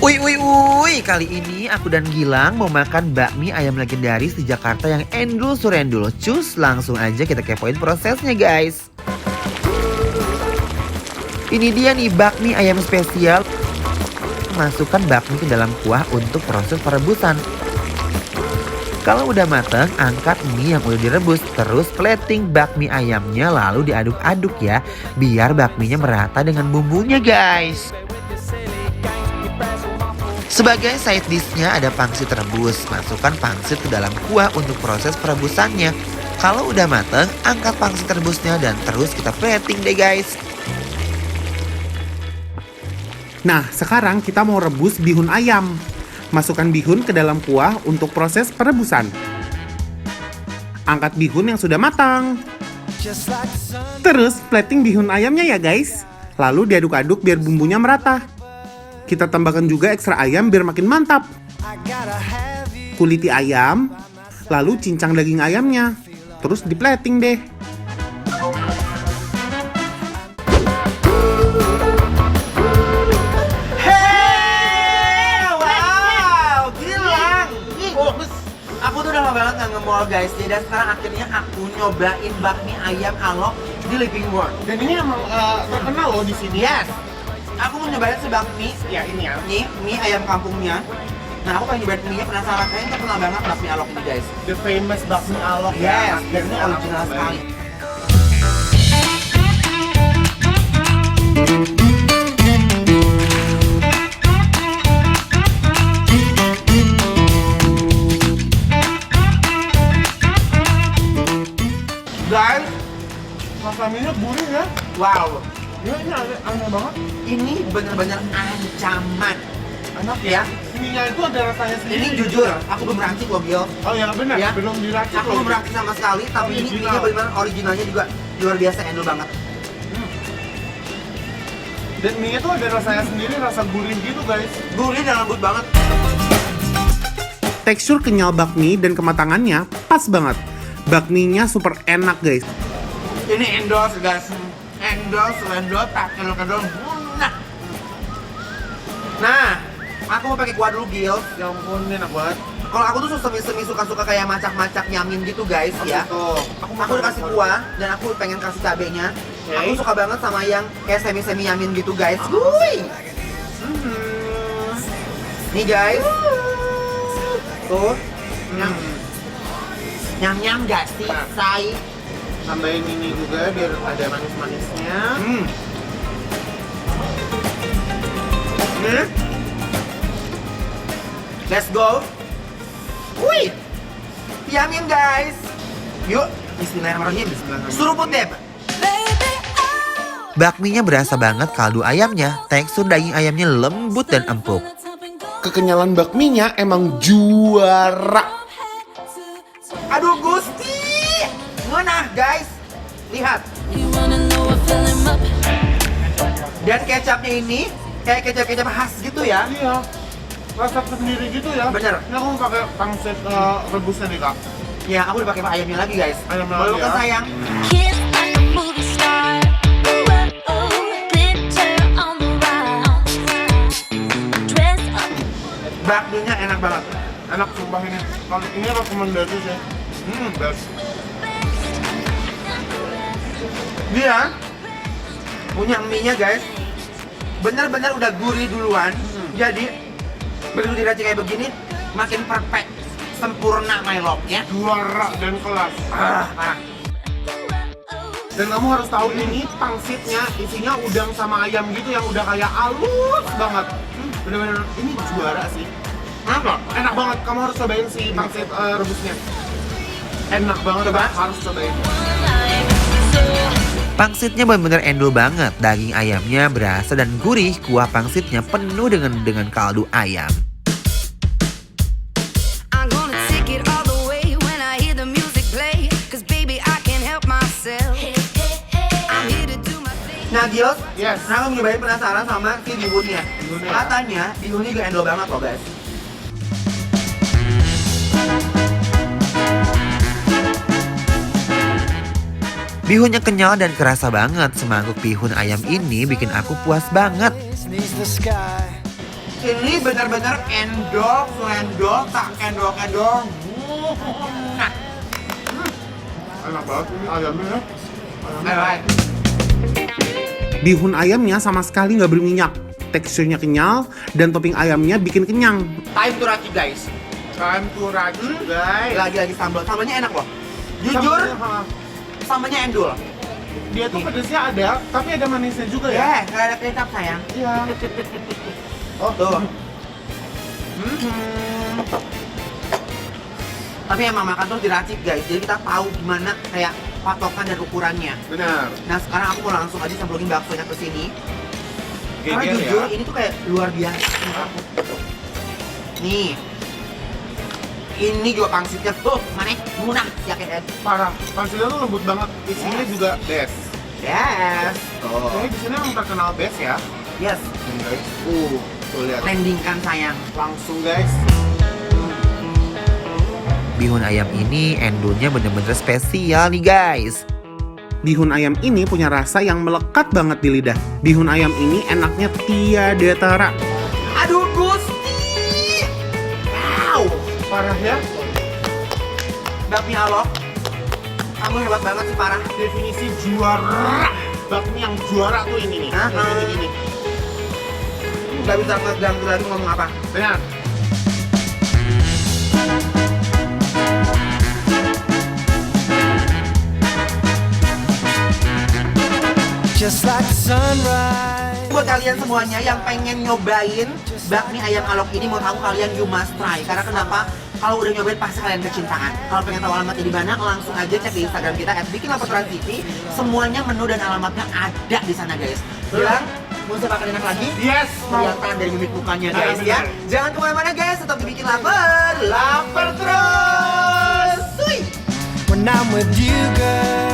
Kali ini aku dan Gilang mau makan bakmi ayam legendaris di Jakarta yang endul surendul. Cus, langsung aja kita kepoin prosesnya guys. Ini dia nih bakmi ayam spesial. Masukkan bakmi ke dalam kuah untuk proses perebusan. Kalau udah mateng, angkat mie yang udah direbus. Terus plating bakmi ayamnya lalu diaduk-aduk ya. Biar bakminya merata dengan bumbunya guys. Sebagai side dishnya ada pangsit rebus. Masukkan pangsit ke dalam kuah untuk proses perebusannya. Kalau udah mateng, angkat pangsit rebusnya dan terus kita plating deh guys. Nah, sekarang kita mau rebus bihun ayam. Masukkan bihun ke dalam kuah untuk proses perebusan. Angkat bihun yang sudah matang. Terus plating bihun ayamnya ya guys. Lalu diaduk-aduk biar bumbunya merata. Kita tambahkan juga ekstra ayam biar makin mantap. Kuliti ayam, lalu cincang daging ayamnya. Terus di plating deh. Aku tuh udah lama banget nggak nge-mall guys. Dan sekarang akhirnya aku nyobain bakmi ayam Alok di Living World. Dan ini emang terkenal loh di sini. Yes. Aku mau nyobain sebakmi. Ya ini ya. Nih, mie ayam kampungnya. Nah, aku pengen nyobain mie-nya, penasaran. Kayaknya terkenal banget bakmi Alok ini guys. The famous bakmi Alok. Yes, dan ini original sekali. Guys, Rasanya gurih ya. wow. Ini aneh banget. Ini bener-bener ancaman. Enak Ya, Mie-nya itu ada rasanya sendiri. ini jujur, aku belum racik loh Gil. Oh ya benar, Ya. belum diracik Aku loh. belum racik sama sekali, tapi ini Original. mie-nya bener-bener originalnya juga luar biasa endul banget. Dan mie-nya tuh ada rasanya sendiri, rasa gurih gitu guys. Gurih dan lembut banget. Tekstur kenyal bakmi dan kematangannya pas banget. Bakminya super enak guys. Ini endorse guys. Endorse, tak kedol-kedol. Nah, aku mau pakai kuah dulu Gil. Ya ampun, ini enak banget. Kalau aku tuh semi suka kayak macak-macak nyamin gitu guys ya. Tuh. Aku udah kasih kuah dan aku pengen kasih cabenya. Oke. Aku suka banget sama yang kayak semi nyamin gitu guys. Wuih. Nih guys. Tuh. Nyam gak sih, say? Tambahin ini juga biar ada manis-manisnya. Let's go. Wih. Yamin guys. Yuk, bismillahirrahmanirrahim. Suruput deh. Bakminya berasa banget kaldu ayamnya. Tekstur daging ayamnya lembut dan empuk. Kekenyalan bakminya emang juara. Aduh Gusti. Mana guys? Lihat. Dan kecapnya ini kayak kecap khas gitu ya. Iya. Rasa sendiri gitu ya. Bener. Ini aku mau pakai pangsit rebusnya nih kak. Ya, aku udah pakai ayamnya lagi guys. Ayamnya Boleh lagi kan ya. sayang? Kiss like a movie star. Ooh, oh, glitter on the wall. Dress up. Bakminya enak banget. Enak sumpah ini. Kalau ini rekomendasi sih. Best. Dia punya mie-nya guys. Bener-bener udah gurih duluan. Jadi begitu diracik kayak begini makin perfect. Sempurna my love ya. Juara dan kelas. Parah. Dan kamu harus tahu ini pangsitnya isinya udang sama ayam gitu yang udah kayak halus banget. Bener-bener ini juara sih. Kenapa? Enak banget. Kamu harus cobain si pangsit rebusnya. Enak banget. Coba. Harus cobain. Pangsitnya bener-bener endul banget. Daging ayamnya berasa dan gurih. Kuah pangsitnya penuh dengan kaldu ayam. I'm gonna take it all the way when I hear the music play. 'Cause baby, I can't help myself. I'm here to do my thing. Nah Gils, Yes. nah aku nyobain penasaran sama si bihunnya. Bihunnya. Katanya bihunnya juga endul banget loh guys. Bihunnya kenyal dan kerasa banget. Semangkuk bihun ayam ini bikin aku puas banget. Ini benar-benar endol, selendol, tak endol-endol. Nah, Enak banget ini ayamnya ya. alright. Bihun ayamnya sama sekali nggak berminyak. Teksturnya kenyal dan topping ayamnya bikin kenyang. Time to racik guys. Time to racik, guys. Lagi-lagi sambal. Sambalnya enak loh. Jujur, sambalnya endul. Dia tuh pedesnya ada, tapi ada manisnya juga ya. Nggak ada kecap sayang. Iya. Oh tuh. Tapi emang makan terus diracik guys, jadi kita tahu gimana kayak patokan dan ukurannya. Benar. Nah sekarang aku mau langsung aja sambalin baksonya ke sini. Karena Geger jujur ya. ini tuh kayak luar biasa. Nih. Ini juga pangsitnya tuh, mana? Munah ya kayak Parah. Pangsitnya tuh lembut banget. Isinya Yes. juga best. yes. Tuh. Kayaknya di sini emang terkenal best ya. Yes. Ini guys. Tuh lihat. Trendingkan sayang. Langsung guys. Bihun ayam ini endulnya bener-bener spesial nih guys. Bihun ayam ini punya rasa yang melekat banget di lidah. Bihun ayam ini enaknya tiada tara. Aduh Gusti. Wow. Parah ya. Bakmi Alok. Kamu hebat banget sih parah. Definisi juara. Bakmi yang juara tuh ini nih. Aha. Ini. Gak bisa ngeganggu lagi ngomong apa. Benar. Just like the sunrise. Buat kalian semuanya yang pengen nyobain bakmi ayam alok ini, mau tahu kalian you must try. Karena kenapa? Kalau udah nyobain pasti kalian kecintaan. Kalau pengen tahu alamatnya di mana, langsung aja cek di Instagram kita @bikinlaporan.tv. Semuanya menu dan alamatnya ada di sana guys. Bilang, mau saya makan enak lagi? Yes. Kelihatan dari mimik mukanya guys ya. benar. Jangan kemana-mana guys, tetap dibikin lapar. Lapar terus. Sui. When I'm with you, girl.